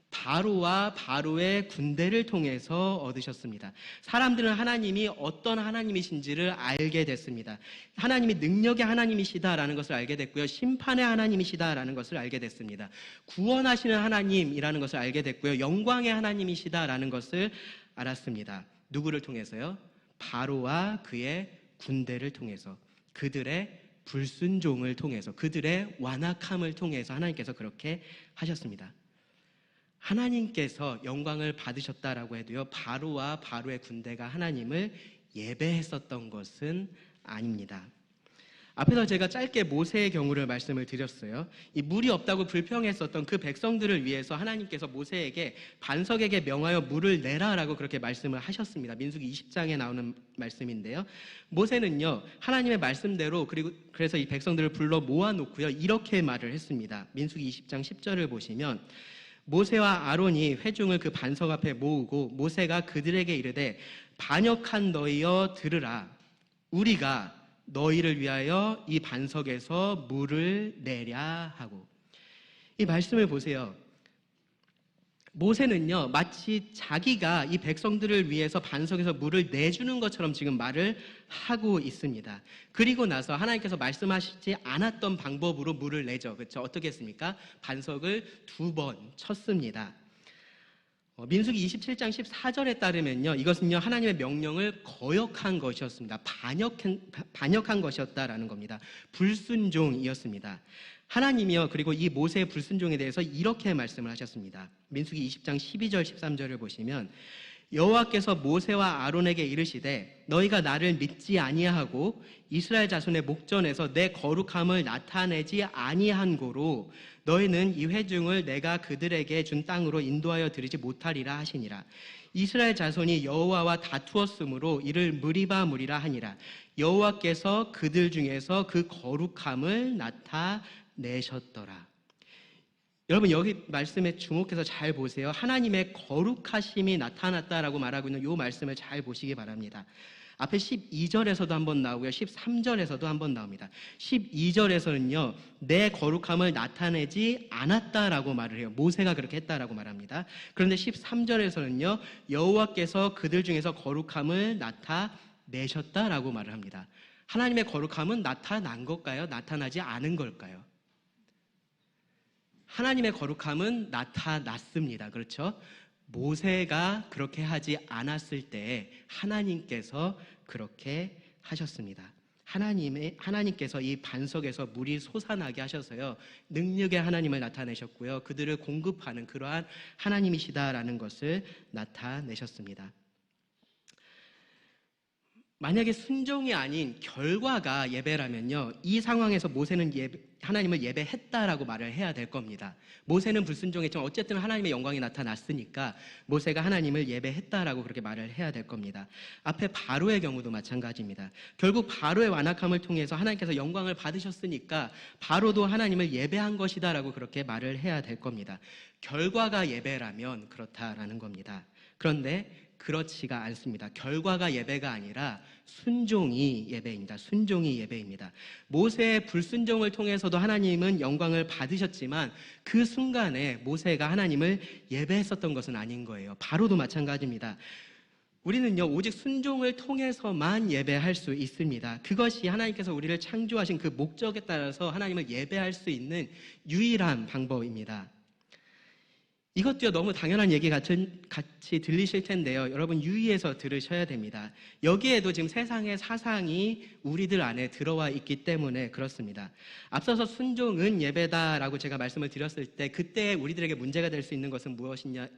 A: 바로와 바로의 군대를 통해서 얻으셨습니다. 사람들은 하나님이 어떤 하나님이신지를 알게 됐습니다. 하나님이 능력의 하나님이시다라는 것을 알게 됐고요, 심판의 하나님이시다라는 것을 알게 됐습니다. 구원하시는 하나님이라는 것을 알게 됐고요, 영광의 하나님이시다라는 것을 알았습니다. 누구를 통해서요? 바로와 그의 군대를 통해서, 그들의 불순종을 통해서, 그들의 완악함을 통해서 하나님께서 그렇게 하셨습니다. 하나님께서 영광을 받으셨다라고 해도요, 바로와 바로의 군대가 하나님을 예배했었던 것은 아닙니다. 앞에서 제가 짧게 모세의 경우를 말씀을 드렸어요. 이 물이 없다고 불평했었던 그 백성들을 위해서 하나님께서 모세에게 반석에게 명하여 물을 내라라고 그렇게 말씀을 하셨습니다. 민수기 20장에 나오는 말씀인데요, 모세는요 하나님의 말씀대로 그래서 이 백성들을 불러 모아놓고요 이렇게 말을 했습니다. 민수기 20장 10절을 보시면 모세와 아론이 회중을 그 반석 앞에 모으고 모세가 그들에게 이르되 반역한 너희여 들으라. 우리가 너희를 위하여 이 반석에서 물을 내랴 하고. 이 말씀을 보세요. 모세는요 마치 자기가 이 백성들을 위해서 반석에서 물을 내주는 것처럼 지금 말을 하고 있습니다. 그리고 나서 하나님께서 말씀하시지 않았던 방법으로 물을 내죠. 그렇죠? 어떻게 했습니까? 반석을 2번 쳤습니다. 민수기 27장 14절에 따르면요, 이것은요 하나님의 명령을 거역한 것이었습니다. 반역한 것이었다라는 겁니다. 불순종이었습니다. 하나님이요, 그리고 이 모세의 불순종에 대해서 이렇게 말씀을 하셨습니다. 민수기 20장 12절 13절을 보시면 여호와께서 모세와 아론에게 이르시되 너희가 나를 믿지 아니하고 이스라엘 자손의 목전에서 내 거룩함을 나타내지 아니한 고로 너희는 이 회중을 내가 그들에게 준 땅으로 인도하여 드리지 못하리라 하시니라. 이스라엘 자손이 여호와와 다투었으므로 이를 무리라 하니라. 여호와께서 그들 중에서 그 거룩함을 나타내셨더라. 여러분 여기 말씀에 주목해서 잘 보세요. 하나님의 거룩하심이 나타났다라고 말하고 있는 이 말씀을 잘 보시기 바랍니다. 앞에 12절에서도 한번 나오고요, 13절에서도 한번 나옵니다. 12절에서는요 내 거룩함을 나타내지 않았다라고 말을 해요. 모세가 그렇게 했다라고 말합니다. 그런데 13절에서는요 여호와께서 그들 중에서 거룩함을 나타내셨다라고 말을 합니다. 하나님의 거룩함은 나타난 걸까요? 나타나지 않은 걸까요? 하나님의 거룩함은 나타났습니다. 그렇죠? 모세가 그렇게 하지 않았을 때 하나님께서 그렇게 하셨습니다. 하나님께서 이 반석에서 물이 솟아나게 하셔서요 능력의 하나님을 나타내셨고요, 그들을 공급하는 그러한 하나님이시다라는 것을 나타내셨습니다. 만약에 순종이 아닌 결과가 예배라면요, 이 상황에서 모세는 하나님을 예배했다라고 말을 해야 될 겁니다. 모세는 불순종했지만 어쨌든 하나님의 영광이 나타났으니까 모세가 하나님을 예배했다라고 그렇게 말을 해야 될 겁니다. 앞에 바로의 경우도 마찬가지입니다. 결국 바로의 완악함을 통해서 하나님께서 영광을 받으셨으니까 바로도 하나님을 예배한 것이다라고 그렇게 말을 해야 될 겁니다. 결과가 예배라면 그렇다라는 겁니다. 그런데 그렇지가 않습니다. 결과가 예배가 아니라 순종이 예배입니다. 순종이 예배입니다. 모세의 불순종을 통해서도 하나님은 영광을 받으셨지만 그 순간에 모세가 하나님을 예배했었던 것은 아닌 거예요. 바로도 마찬가지입니다. 우리는요, 오직 순종을 통해서만 예배할 수 있습니다. 그것이 하나님께서 우리를 창조하신 그 목적에 따라서 하나님을 예배할 수 있는 유일한 방법입니다. 이것도요, 너무 당연한 얘기 같이 들리실 텐데요. 여러분 유의해서 들으셔야 됩니다. 여기에도 지금 세상의 사상이 우리들 안에 들어와 있기 때문에 그렇습니다. 앞서서 순종은 예배다라고 제가 말씀을 드렸을 때 그때 우리들에게 문제가 될 수 있는 것은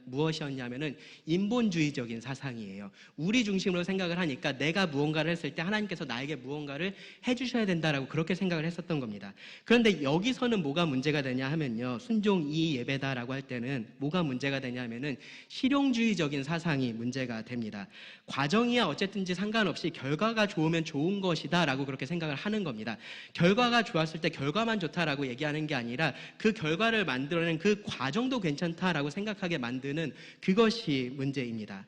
A: 무엇이었냐면은 인본주의적인 사상이에요. 우리 중심으로 생각을 하니까 내가 무언가를 했을 때 하나님께서 나에게 무언가를 해주셔야 된다라고 그렇게 생각을 했었던 겁니다. 그런데 여기서는 뭐가 문제가 되냐 하면요, 순종이 예배다라고 할 때는 뭐가 문제가 되냐면은 실용주의적인 사상이 문제가 됩니다. 과정이야 어쨌든지 상관없이 결과가 좋으면 좋은 것이다 라고 그렇게 생각을 하는 겁니다. 결과가 좋았을 때 결과만 좋다라고 얘기하는 게 아니라 그 결과를 만들어낸 그 과정도 괜찮다라고 생각하게 만드는 그것이 문제입니다.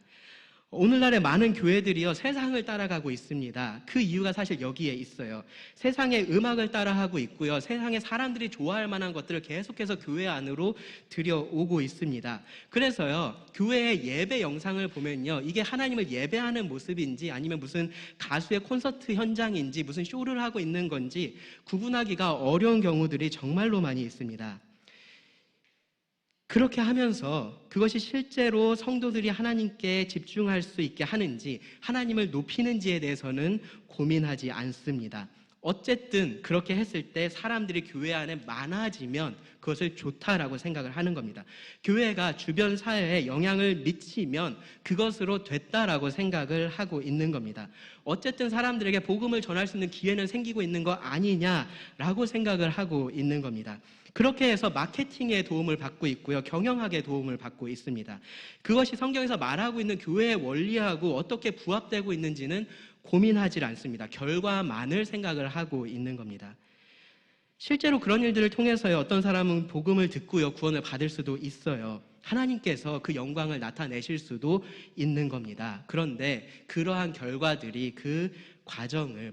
A: 오늘날의 많은 교회들이요, 세상을 따라가고 있습니다. 그 이유가 사실 여기에 있어요. 세상의 음악을 따라하고 있고요, 세상의 사람들이 좋아할 만한 것들을 계속해서 교회 안으로 들여오고 있습니다. 그래서요, 교회의 예배 영상을 보면요, 이게 하나님을 예배하는 모습인지 아니면 무슨 가수의 콘서트 현장인지 무슨 쇼를 하고 있는 건지 구분하기가 어려운 경우들이 정말로 많이 있습니다. 그렇게 하면서 그것이 실제로 성도들이 하나님께 집중할 수 있게 하는지, 하나님을 높이는지에 대해서는 고민하지 않습니다. 어쨌든 그렇게 했을 때 사람들이 교회 안에 많아지면 그것을 좋다라고 생각을 하는 겁니다. 교회가 주변 사회에 영향을 미치면 그것으로 됐다라고 생각을 하고 있는 겁니다. 어쨌든 사람들에게 복음을 전할 수 있는 기회는 생기고 있는 거 아니냐라고 생각을 하고 있는 겁니다. 그렇게 해서 마케팅에 도움을 받고 있고요, 경영학에 도움을 받고 있습니다. 그것이 성경에서 말하고 있는 교회의 원리하고 어떻게 부합되고 있는지는 고민하지 않습니다. 결과만을 생각을 하고 있는 겁니다. 실제로 그런 일들을 통해서요, 어떤 사람은 복음을 듣고요, 구원을 받을 수도 있어요. 하나님께서 그 영광을 나타내실 수도 있는 겁니다. 그런데 그러한 결과들이 그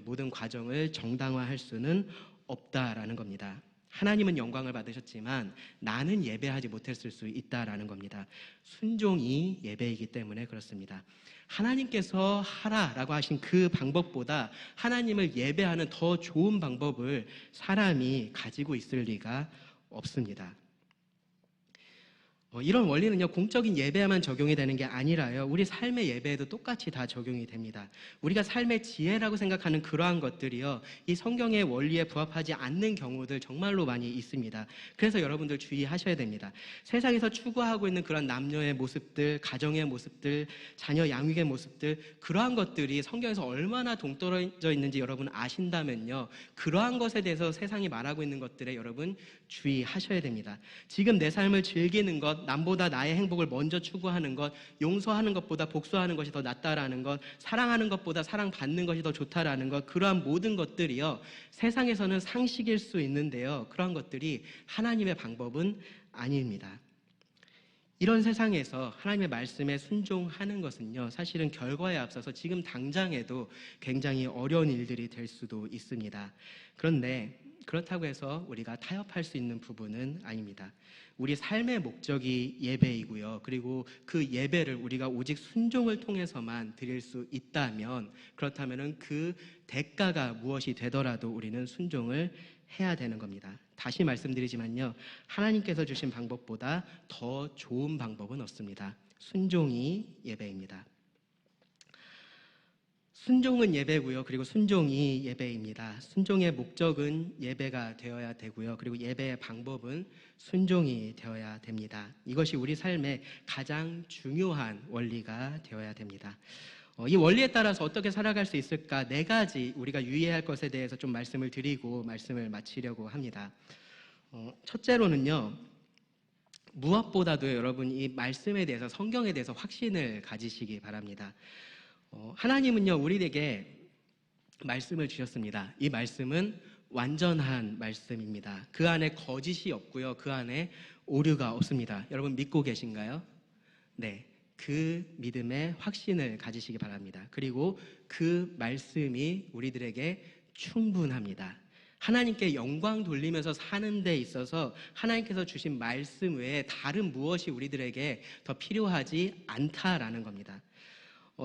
A: 모든 과정을 정당화할 수는 없다라는 겁니다. 하나님은 영광을 받으셨지만 나는 예배하지 못했을 수 있다라는 겁니다. 순종이 예배이기 때문에 그렇습니다. 하나님께서 하라라고 하신 그 방법보다 하나님을 예배하는 더 좋은 방법을 사람이 가지고 있을 리가 없습니다. 이런 원리는요, 공적인 예배에만 적용이 되는 게 아니라요, 우리 삶의 예배에도 똑같이 다 적용이 됩니다. 우리가 삶의 지혜라고 생각하는 그러한 것들이요, 이 성경의 원리에 부합하지 않는 경우들 정말로 많이 있습니다. 그래서 여러분들 주의하셔야 됩니다. 세상에서 추구하고 있는 그런 남녀의 모습들, 가정의 모습들, 자녀 양육의 모습들, 그러한 것들이 성경에서 얼마나 동떨어져 있는지 여러분 아신다면요, 그러한 것에 대해서 세상이 말하고 있는 것들에 여러분 주의하셔야 됩니다. 지금 내 삶을 즐기는 것, 남보다 나의 행복을 먼저 추구하는 것, 용서하는 것보다 복수하는 것이 더 낫다라는 것, 사랑하는 것보다 사랑받는 것이 더 좋다라는 것, 그러한 모든 것들이요, 세상에서는 상식일 수 있는데요, 그러한 것들이 하나님의 방법은 아닙니다. 이런 세상에서 하나님의 말씀에 순종하는 것은요, 사실은 결과에 앞서서 지금 당장에도 굉장히 어려운 일들이 될 수도 있습니다. 그런데 그렇다고 해서 우리가 타협할 수 있는 부분은 아닙니다. 우리 삶의 목적이 예배이고요, 그리고 그 예배를 우리가 오직 순종을 통해서만 드릴 수 있다면, 그렇다면 그 대가가 무엇이 되더라도 우리는 순종을 해야 되는 겁니다. 다시 말씀드리지만요, 하나님께서 주신 방법보다 더 좋은 방법은 없습니다. 순종이 예배입니다. 순종은 예배고요, 그리고 순종이 예배입니다. 순종의 목적은 예배가 되어야 되고요, 그리고 예배의 방법은 순종이 되어야 됩니다. 이것이 우리 삶의 가장 중요한 원리가 되어야 됩니다. 이 원리에 따라서 어떻게 살아갈 수 있을까, 4가지 우리가 유의해야 할 것에 대해서 좀 말씀을 드리고 말씀을 마치려고 합니다. 첫째로는요, 무엇보다도 여러분 이 말씀에 대해서, 성경에 대해서 확신을 가지시기 바랍니다. 하나님은요, 우리에게 말씀을 주셨습니다. 이 말씀은 완전한 말씀입니다. 그 안에 거짓이 없고요, 그 안에 오류가 없습니다. 여러분 믿고 계신가요? 네, 그 믿음에 확신을 가지시기 바랍니다. 그리고 그 말씀이 우리들에게 충분합니다. 하나님께 영광 돌리면서 사는 데 있어서 하나님께서 주신 말씀 외에 다른 무엇이 우리들에게 더 필요하지 않다라는 겁니다.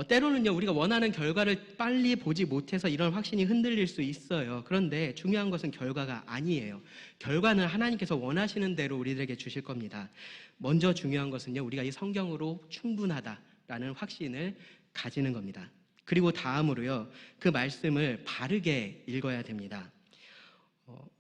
A: 때로는요, 우리가 원하는 결과를 빨리 보지 못해서 이런 확신이 흔들릴 수 있어요. 그런데 중요한 것은 결과가 아니에요. 결과는 하나님께서 원하시는 대로 우리들에게 주실 겁니다. 먼저 중요한 것은요, 우리가 이 성경으로 충분하다라는 확신을 가지는 겁니다. 그리고 다음으로요, 그 말씀을 바르게 읽어야 됩니다.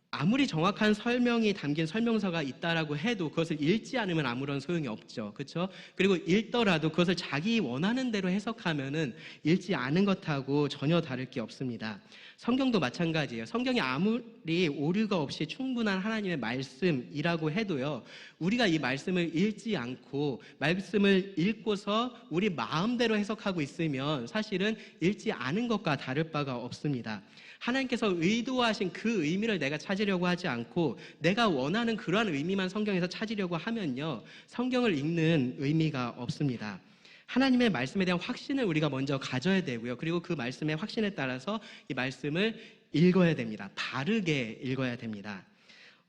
A: 아무리 정확한 설명이 담긴 설명서가 있다라고 해도 그것을 읽지 않으면 아무런 소용이 없죠. 그렇죠? 그리고 읽더라도 그것을 자기 원하는 대로 해석하면은 읽지 않은 것하고 전혀 다를 게 없습니다. 성경도 마찬가지예요. 성경이 아무리 오류가 없이 충분한 하나님의 말씀이라고 해도요, 우리가 이 말씀을 읽지 않고 말씀을 읽고서 우리 마음대로 해석하고 있으면 사실은 읽지 않은 것과 다를 바가 없습니다. 하나님께서 의도하신 그 의미를 내가 찾으려고 하지 않고 내가 원하는 그러한 의미만 성경에서 찾으려고 하면요, 성경을 읽는 의미가 없습니다. 하나님의 말씀에 대한 확신을 우리가 먼저 가져야 되고요, 그리고 그 말씀의 확신에 따라서 이 말씀을 읽어야 됩니다. 바르게 읽어야 됩니다.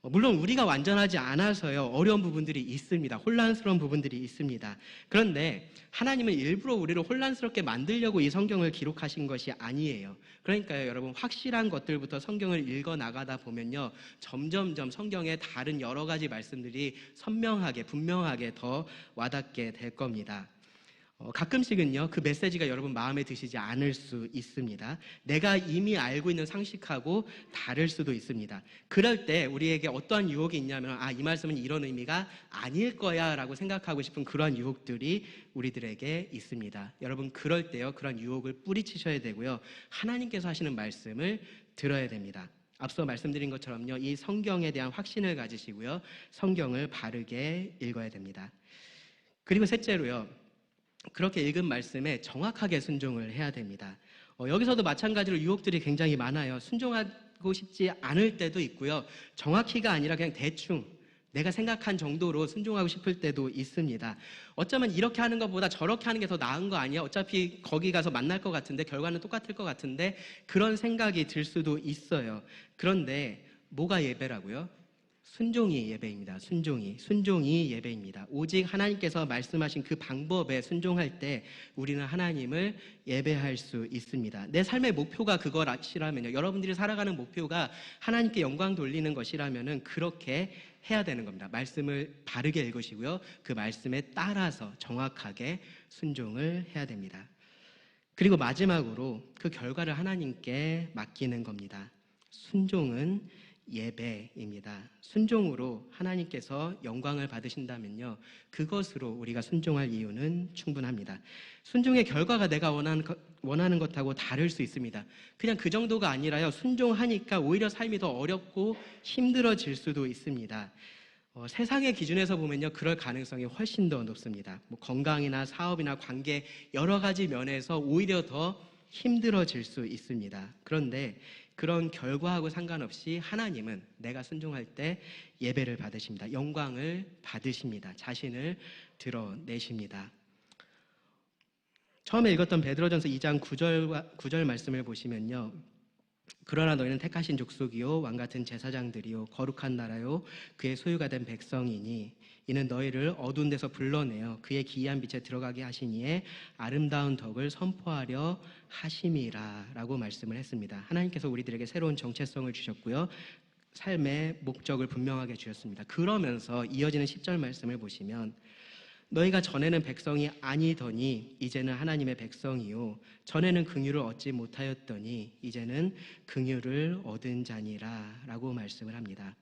A: 물론 우리가 완전하지 않아서요, 어려운 부분들이 있습니다. 혼란스러운 부분들이 있습니다. 그런데 하나님은 일부러 우리를 혼란스럽게 만들려고 이 성경을 기록하신 것이 아니에요. 그러니까요, 여러분, 확실한 것들부터 성경을 읽어 나가다 보면요, 점점점 성경의 다른 여러 가지 말씀들이 선명하게, 분명하게 더 와닿게 될 겁니다. 가끔씩은요, 그 메시지가 여러분 마음에 드시지 않을 수 있습니다. 내가 이미 알고 있는 상식하고 다를 수도 있습니다. 그럴 때 우리에게 어떠한 유혹이 있냐면, 이 말씀은 이런 의미가 아닐 거야 라고 생각하고 싶은 그러한 유혹들이 우리들에게 있습니다. 여러분, 그럴 때요, 그런 유혹을 뿌리치셔야 되고요, 하나님께서 하시는 말씀을 들어야 됩니다. 앞서 말씀드린 것처럼요, 이 성경에 대한 확신을 가지시고요, 성경을 바르게 읽어야 됩니다. 그리고 셋째로요, 그렇게 읽은 말씀에 정확하게 순종을 해야 됩니다. 여기서도 마찬가지로 유혹들이 굉장히 많아요. 순종하고 싶지 않을 때도 있고요, 정확히가 아니라 그냥 대충 내가 생각한 정도로 순종하고 싶을 때도 있습니다. 어쩌면 이렇게 하는 것보다 저렇게 하는 게 더 나은 거 아니야? 어차피 거기 가서 만날 것 같은데, 결과는 똑같을 것 같은데, 그런 생각이 들 수도 있어요. 그런데 뭐가 예배라고요? 순종이 예배입니다. 순종이 예배입니다. 오직 하나님께서 말씀하신 그 방법에 순종할 때 우리는 하나님을 예배할 수 있습니다. 내 삶의 목표가 그것이라면요, 여러분들이 살아가는 목표가 하나님께 영광 돌리는 것이라면은 그렇게 해야 되는 겁니다. 말씀을 바르게 읽으시고요, 그 말씀에 따라서 정확하게 순종을 해야 됩니다. 그리고 마지막으로 그 결과를 하나님께 맡기는 겁니다. 순종은 예배입니다. 순종으로 하나님께서 영광을 받으신다면요, 그것으로 우리가 순종할 이유는 충분합니다. 순종의 결과가 내가 원하는 것하고 다를 수 있습니다. 그냥 그 정도가 아니라요, 순종하니까 오히려 삶이 더 어렵고 힘들어질 수도 있습니다. 세상의 기준에서 보면요, 그럴 가능성이 훨씬 더 높습니다. 건강이나 사업이나 관계 여러 가지 면에서 오히려 더 힘들어질 수 있습니다. 그런데 그런 결과하고 상관없이 하나님은 내가 순종할 때 예배를 받으십니다. 영광을 받으십니다. 자신을 드러내십니다. 처음에 읽었던 베드로전서 2장 9절 말씀을 보시면요, 그러나 너희는 택하신 족속이요 왕같은 제사장들이요 거룩한 나라요 그의 소유가 된 백성이니 이는 너희를 어두운 데서 불러내어 그의 기이한 빛에 들어가게 하시니에 아름다운 덕을 선포하려 하심이라 라고 말씀을 했습니다. 하나님께서 우리들에게 새로운 정체성을 주셨고요, 삶의 목적을 분명하게 주셨습니다. 그러면서 이어지는 10절 말씀을 보시면, 너희가 전에는 백성이 아니더니 이제는 하나님의 백성이요 전에는 긍휼을 얻지 못하였더니 이제는 긍휼을 얻은 자니라 라고 말씀을 합니다.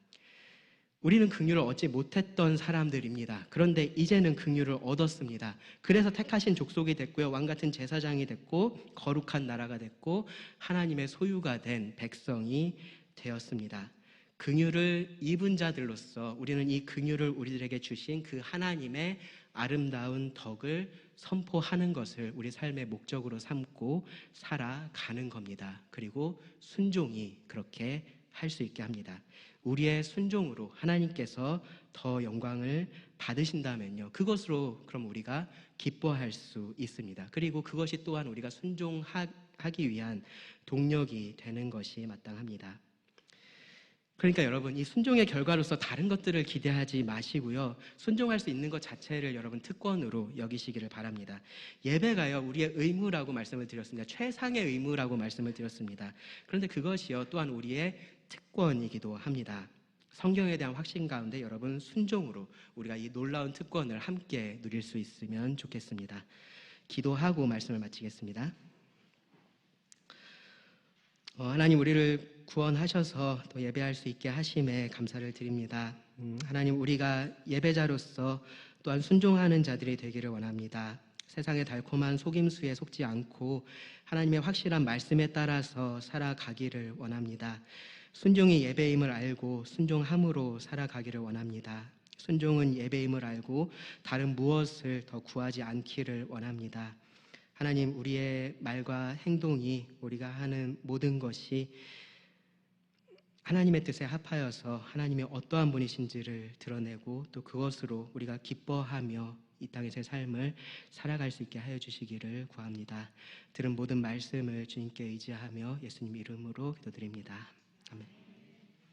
A: 우리는 긍휼을 얻지 못했던 사람들입니다. 그런데 이제는 긍휼을 얻었습니다. 그래서 택하신 족속이 됐고요, 왕같은 제사장이 됐고 거룩한 나라가 됐고 하나님의 소유가 된 백성이 되었습니다. 긍휼을 입은 자들로서 우리는 이 긍휼을 우리들에게 주신 그 하나님의 아름다운 덕을 선포하는 것을 우리 삶의 목적으로 삼고 살아가는 겁니다. 그리고 순종이 그렇게 할 수 있게 합니다. 우리의 순종으로 하나님께서 더 영광을 받으신다면요, 그것으로 그럼 우리가 기뻐할 수 있습니다. 그리고 그것이 또한 우리가 순종하기 '위한 동력이 되는 것이 마땅합니다. 그러니까 여러분, 이 순종의 결과로서 다른 것들을 기대하지 마시고요. 순종할 수 있는 것 자체를 여러분 특권으로 여기시기를 바랍니다. 예배가요, 우리의 의무라고 말씀을 드렸습니다. 최상의 의무라고 말씀을 드렸습니다. 그런데 그것이요, 또한 우리의 특권이기도 합니다. 성경에 대한 확신 가운데 여러분, 순종으로 우리가 이 놀라운 특권을 함께 누릴 수 있으면 좋겠습니다. 기도하고 말씀을 마치겠습니다. 하나님, 우리를 구원하셔서 또 예배할 수 있게 하심에 감사를 드립니다. 하나님, 우리가 예배자로서 또한 순종하는 자들이 되기를 원합니다. 세상의 달콤한 속임수에 속지 않고 하나님의 확실한 말씀에 따라서 살아가기를 원합니다. 순종이 예배임을 알고 순종함으로 살아가기를 원합니다. 순종은 예배임을 알고 다른 무엇을 더 구하지 않기를 원합니다. 하나님, 우리의 말과 행동이, 우리가 하는 모든 것이 하나님의 뜻에 합하여서 하나님의 어떠한 분이신지를 드러내고 또 그것으로 우리가 기뻐하며 이 땅에서의 삶을 살아갈 수 있게 하여 주시기를 구합니다. 들은 모든 말씀을 주님께 의지하며 예수님 이름으로 기도드립니다.